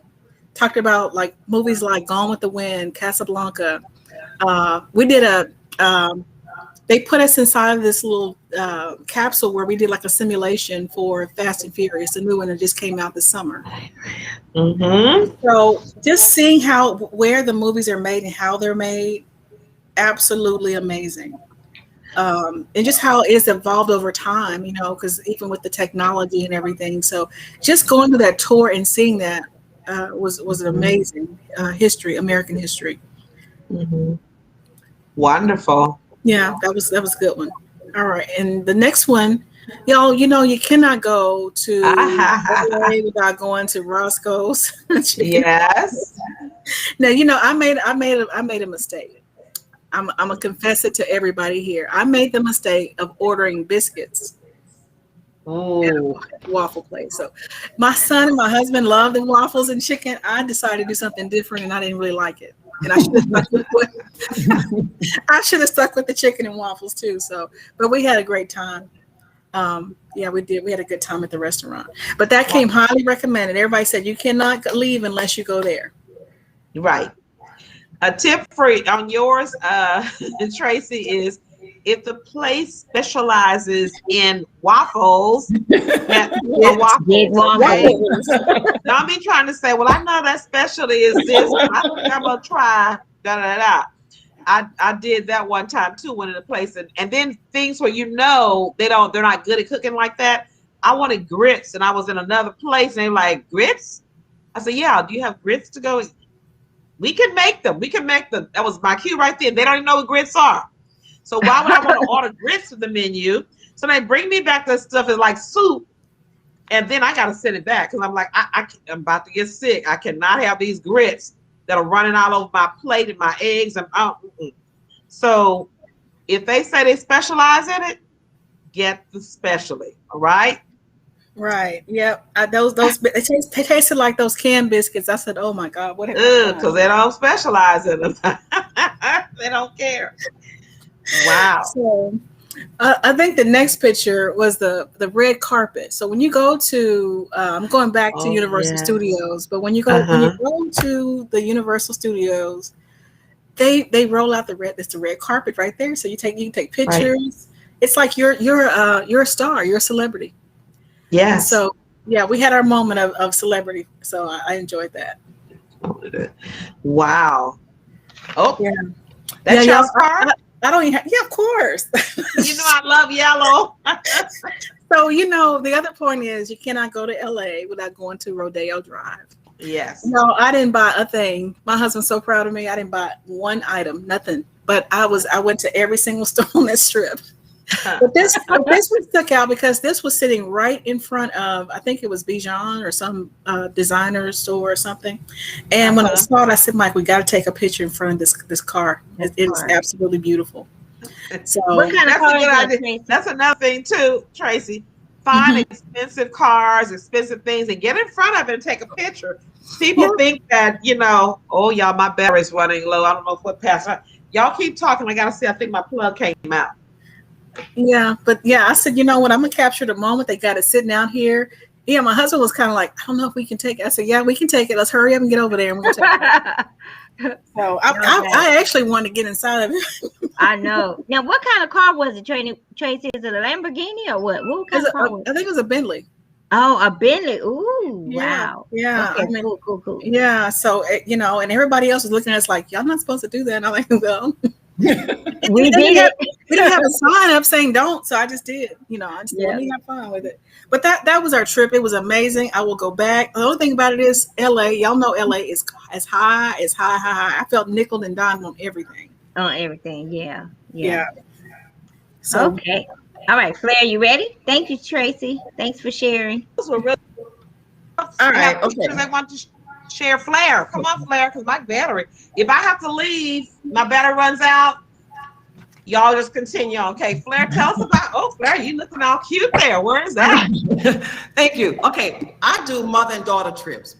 Talked about like movies like Gone with the Wind, Casablanca. We did they put us inside of this little capsule where we did like a simulation for Fast and Furious, the new one that just came out this summer. Mm-hmm. So just seeing where the movies are made and how they're made, absolutely amazing. And just how it's evolved over time, you know, because even with the technology and everything. So just going to that tour and seeing that was an amazing American history. Mm-hmm. Wonderful. Yeah, that was a good one. All right, and the next one, y'all, you know, you cannot go to LA without going to Roscoe's. Yes. Now, you know, I made a mistake. I'm gonna confess it to everybody here. I made the mistake of ordering biscuits Ooh. at a waffle place. So my son and my husband love the waffles and chicken. I decided to do something different, and I didn't really like it. And I should have stuck with the chicken and waffles too. So, but we had a great time. Yeah, we did. We had a good time at the restaurant. But that came highly recommended. Everybody said you cannot leave unless you go there. Right. A tip for on yours, Tracy, is if the place specializes in waffles, get waffles. Don't be trying to say, well, I know that specialty is this. I think I'm gonna try I did that one time too, went in a place and then things where you know they're not good at cooking like that. I wanted grits and I was in another place and they're like, grits? I said, yeah, do you have grits to go? We can make them. That was my cue right there. They don't even know what grits are. So why would I want to order grits to the menu? So they bring me back this stuff is like soup. And then I got to send it back because I'm like, I'm about to get sick. I cannot have these grits that are running all over my plate and my eggs. So if they say they specialize in it, get the specialty. All right. Right. Yep. Those they tasted like those canned biscuits. I said, "Oh my God, what?" Because they don't specialize in them. They don't care. Wow. So, I think the next picture was the red carpet. So when you go to, I'm going back to Universal Studios, but when you go to the Universal Studios, they roll out the red carpet right there. So you can take pictures. Right. It's like you're a star, you're a celebrity. Yeah. So yeah, we had our moment of celebrity. So I enjoyed that. Wow. Oh yeah. That's your car? I don't even have, yeah, of course. You know I love yellow. So, you know, the other point is you cannot go to LA without going to Rodeo Drive. Yes. No, I didn't buy a thing. My husband's so proud of me. I didn't buy one item, nothing. But I went to every single store on that strip. But this one stuck out because this was sitting right in front of, I think it was Bijan or some designer store or something. And when I saw it, I said, Mike, we got to take a picture in front of this car. It was absolutely beautiful. So what kind of car is that? That's another thing too, Tracy. Find expensive cars, expensive things, and get in front of it and take a picture. People think that, you know, oh y'all, my battery's running low. I don't know what passed. Y'all keep talking. I gotta see. I think my plug came out. Yeah, but yeah, I said, you know what? I'm gonna capture the moment. They got it sitting out here. Yeah, my husband was kind of like, I don't know if we can take it. I said, yeah, we can take it. Let's hurry up and get over there. And we'll take it. So I actually wanted to get inside of it. I know. Now, what kind of car was it, Tracy? Is it a Lamborghini or what? What kind of car was it? I think it was a Bentley. Oh, a Bentley. Ooh, yeah, wow. Yeah. Okay, I mean, cool. Yeah. So, you know, and everybody else was looking at us like, y'all not supposed to do that. And I'm like, well. We did it. We didn't have a sign up saying don't, so I just did. You know, I just let me have fun with it. But that was our trip. It was amazing. I will go back. The only thing about it is LA. Y'all know LA is as high. I felt nickel and dimed on everything. On everything, yeah. So okay, all right, Flair, you ready? Thank you, Tracy. Thanks for sharing. All right, okay. I want to share Flair. Come on, Flair, because my battery. If I have to leave, my battery runs out. Y'all just continue, okay? Flair, tell us about. Oh, Flair, you looking all cute there. Where is that? Thank you. Okay, I do mother and daughter trips.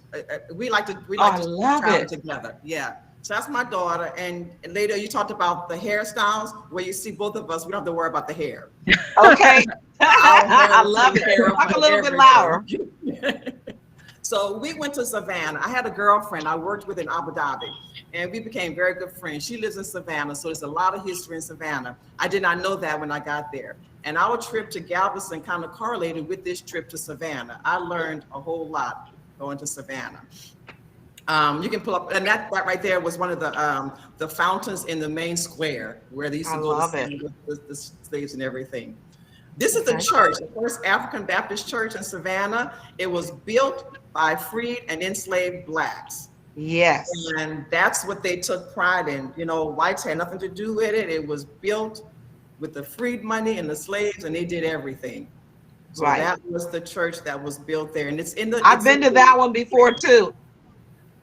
We like to travel together. Yeah. So that's my daughter. And later you talked about the hairstyles where you see both of us. We don't have to worry about the hair. Okay. I Our love hair it. is Talk a little bit everything. louder. So we went to Savannah. I had a girlfriend I worked with in Abu Dhabi, and we became very good friends. She lives in Savannah, so there's a lot of history in Savannah. I did not know that when I got there. And our trip to Galveston kind of correlated with this trip to Savannah. I learned a whole lot going to Savannah. You can pull up, and that right there was one of the fountains in the main square where they used to go to the slaves and everything. This is the church, the first African Baptist church in Savannah. It was built by freed and enslaved blacks. Yes. And that's what they took pride in. You know, whites had nothing to do with it. It was built with the freed money and the slaves, and they did everything. So that was the church that was built there. And it's in the— I've been to that one before too.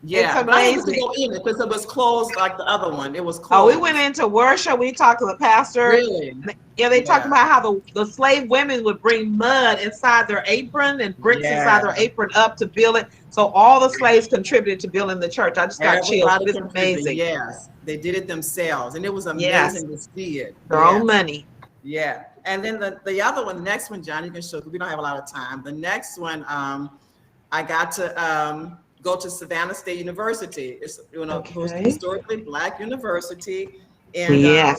Yeah, it's amazing. Go in it because it was closed like the other one. It was closed. Oh, we went into worship. We talked to the pastor. Really? Yeah, they talked about how the slave women would bring mud inside their apron and bricks inside their apron up to build it. So all the slaves contributed to building the church. I just got chills. It's amazing. Yes, they did it themselves, and it was amazing to see it. Their own money. Yeah, and then the other one, the next one, John, you can show because we don't have a lot of time. The next one, I got to go to Savannah State University. It's historically Black university, and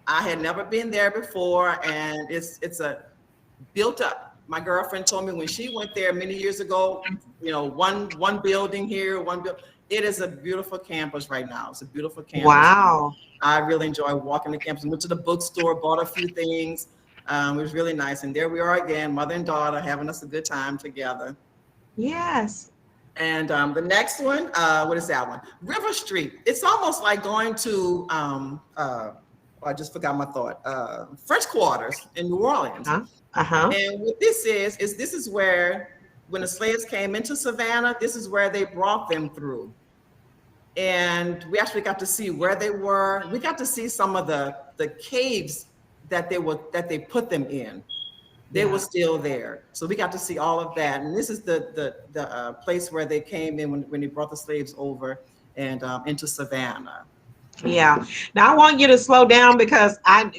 I had never been there before, and it's a built up. My girlfriend told me when she went there many years ago, you know, one building here, it is a beautiful campus right now. It's a beautiful campus. Wow. I really enjoy walking the campus. Went to the bookstore, bought a few things. It was really nice, and there we are again, mother and daughter, having us a good time together. Yes. And the next one, what is that one? River Street. It's almost like going to, I just forgot my thought, French Quarters in New Orleans. And what this is where, when the slaves came into Savannah, this is where they brought them through. And we actually got to see where they were. We got to see some of the caves that they put them in. They were still there. So we got to see all of that. And this is the place where they came in when they brought the slaves over and into Savannah. Yeah. Now I want you to slow down because I'll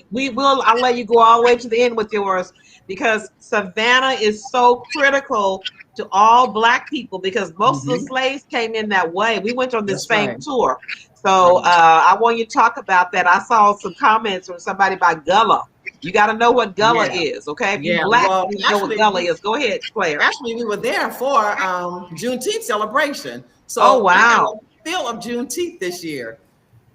let you go all the way to the end with yours, because Savannah is so critical to all Black people because most of the slaves came in that way. We went on this same tour. So I want you to talk about that. I saw some comments from somebody about Gullah. You got to know what Gullah is, okay? If you're Black, you know what Gullah is. Go ahead, Claire. Actually, we were there for Juneteenth celebration. So oh, wow. Feel of Juneteenth this year.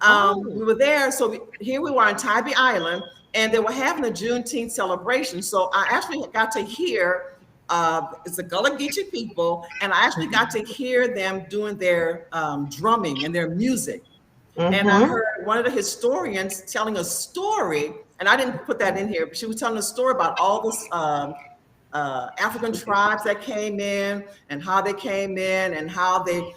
We were there. So here we were on Tybee Island, and they were having a Juneteenth celebration. So I actually got to hear, it's the Gullah Geechee people, and I actually got to hear them doing their drumming and their music. And I heard one of the historians telling a story, and I didn't put that in here, but she was telling a story about all this African tribes that came in and how they came in and how they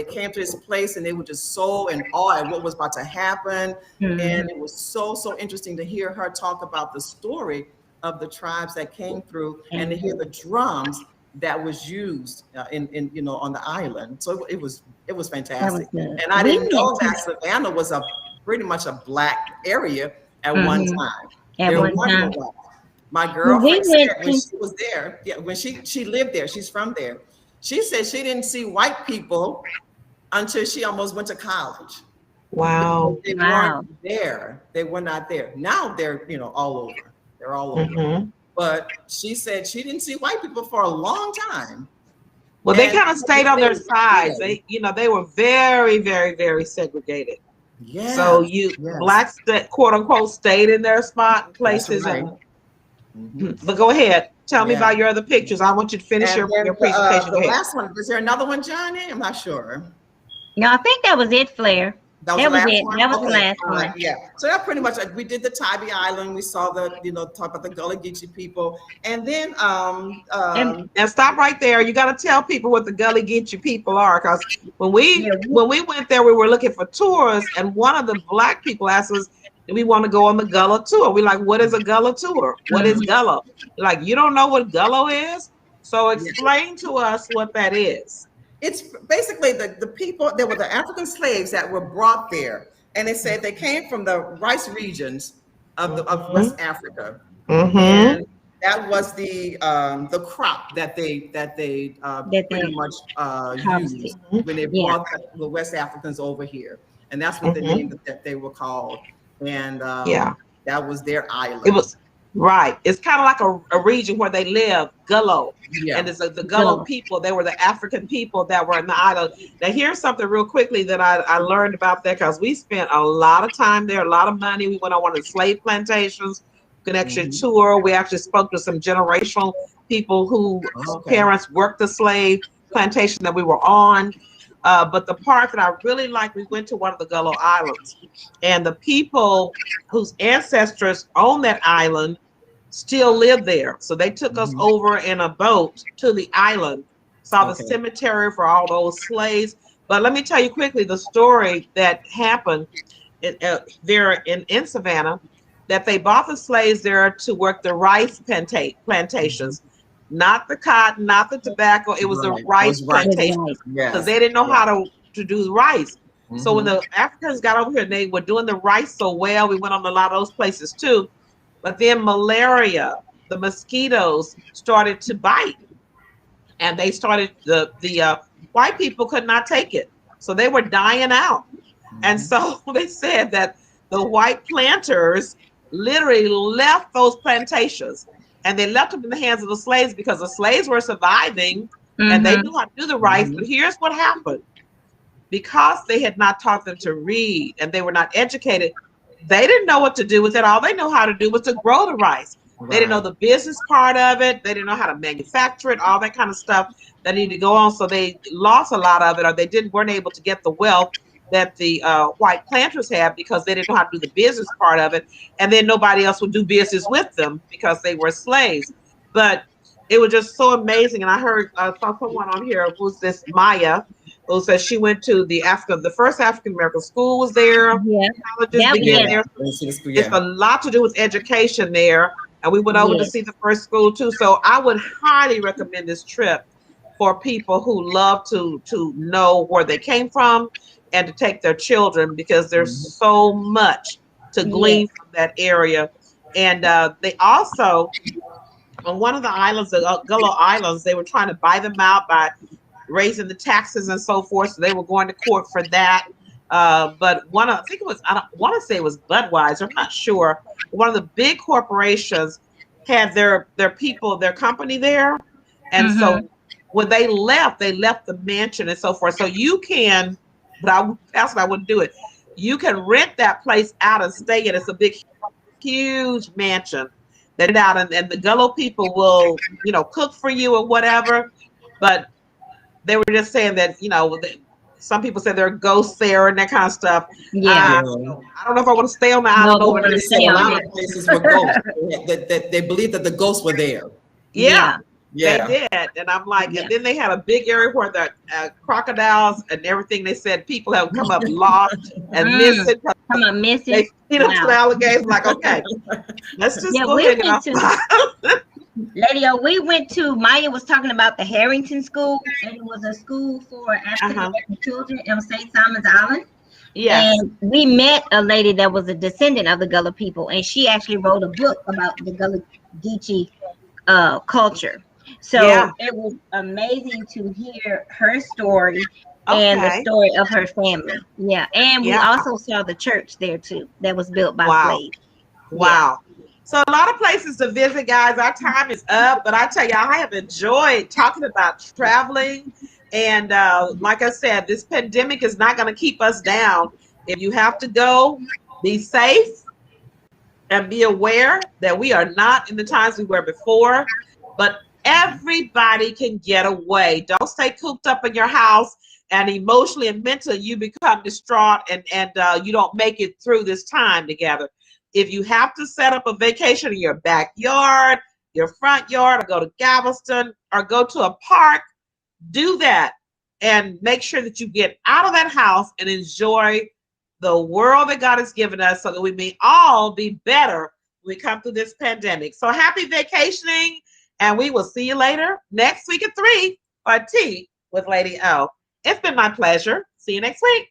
came to this place and they were just so in awe at what was about to happen. And it was so interesting to hear her talk about the story of the tribes that came through and to hear the drums that was used on the island. So it was fantastic. And I didn't know that Savannah was pretty much a Black area at one time. My girlfriend said when she was there, when she lived there, she's from there. She said she didn't see white people until she almost went to college. Wow. They weren't there. They were not there. Now they're all over. They're all over. But she said she didn't see white people for a long time. Well, they kind of stayed on their sides. They were very, very, very segregated. Yeah. So Blacks that quote unquote stayed in their spot and places. But go ahead. Tell me about your other pictures. I want you to finish your presentation. The last one. Is there another one, Johnny? I'm not sure. No, I think that was it, Flair. That was it. That was the last one. Yeah. So that pretty much, we did the Tybee Island. We saw talk about the Gullah Geechee people. And then, and stop right there. You got to tell people what the Gullah Geechee people are. Because when we went there, we were looking for tours. And one of the Black people asked us, do we want to go on the Gullah tour? We're like, what is a Gullah tour? What is Gullah? Like, you don't know what Gullah is? So explain to us what that is. It's basically the people, there were the African slaves that were brought there, and they said they came from the rice regions of West Africa, Mm-hmm. and that was the crop that they That pretty they much harvested. used when they Yeah. brought the West Africans over here, and that's what the name that they were called, and Yeah. that was their island. It was right. It's kind of like a region where they live, Gullo. Yeah. And it's the Gullo people. They were the African people that were in the island. Now, here's something real quickly that I learned about that, because we spent a lot of time there, a lot of money. We went on one of the slave plantations, could actually tour. We actually spoke to some generational people who parents worked the slave plantation that we were on. But the part that I really liked, we went to one of the Gullo Islands, and the people whose ancestors owned that island still live there. So they took us over in a boat to the island, saw the cemetery for all those slaves. But let me tell you quickly the story that happened there in Savannah, that they bought the slaves there to work the rice plantations. Not the cotton, not the tobacco. It was the rice plantation, because they didn't know how to do rice. So when the Africans got over here, they were doing the rice so well. We went on a lot of those places too. But then malaria, the mosquitoes started to bite, and they started the white people could not take it, so they were dying out. And so they said that the white planters literally left those plantations, and they left them in the hands of the slaves, because the slaves were surviving and they knew how to do the rice. But here's what happened. Because they had not taught them to read and they were not educated, they didn't know what to do with it. All they know how to do was to grow the rice. They didn't know the business part of it. They didn't know how to manufacture it, all that kind of stuff that needed to go on. So they lost a lot of it, or they weren't able to get the wealth that the white planters had, because they didn't know how to do the business part of it. And then nobody else would do business with them because they were slaves. But it was just so amazing. And I saw someone on here, who's this Maya, who says she went to the first African American school was there. Colleges began there. It's a lot to do with education there. And we went over to see the first school too. So I would highly recommend this trip for people who love to know where they came from and to take their children, because there's so much to glean from that area. And they also, on one of the islands, the Gullo Islands, they were trying to buy them out by raising the taxes and so forth. So they were going to court for that. But I don't want to say it was Budweiser, I'm not sure. One of the big corporations had their people, their company there. And so when they left the mansion and so forth. So you can, but that's what I wouldn't do it. You can rent that place out and stay in. It's a big, huge mansion. That out, and the Gullo people will, cook for you or whatever. But they were just saying that, some people say there are ghosts there and that kind of stuff. I don't know if I want to stay on the island over there. A lot of places were ghosts. that they believed that the ghosts were there. They did. And I'm like, and then they had a big area where the crocodiles and everything, they said people have come up lost and missing. Come up missing. They feed them to alligators. Like, okay, let's just go ahead and Lady O, we went to, Maya was talking about the Harrington School, and it was a school for African American children on St. Simon's Island. And we met a lady that was a descendant of the Gullah people, and she actually wrote a book about the Gullah Geechee culture. So it was amazing to hear her story and the story of her family. And we also saw the church there too that was built by slaves. So a lot of places to visit, guys. Our time is up, but I tell you, I have enjoyed talking about traveling. And like I said, this pandemic is not going to keep us down. If you have to go, be safe and be aware that we are not in the times we were before, but everybody can get away. Don't stay cooped up in your house, and emotionally and mentally you become distraught and you don't make it through this time together. If you have to set up a vacation in your backyard, your front yard, or go to Galveston or go to a park, do that and make sure that you get out of that house and enjoy the world that God has given us, so that we may all be better when we come through this pandemic. So happy vacationing, and we will see you later next week at 3 for tea with Lady O. It's been my pleasure. See you next week.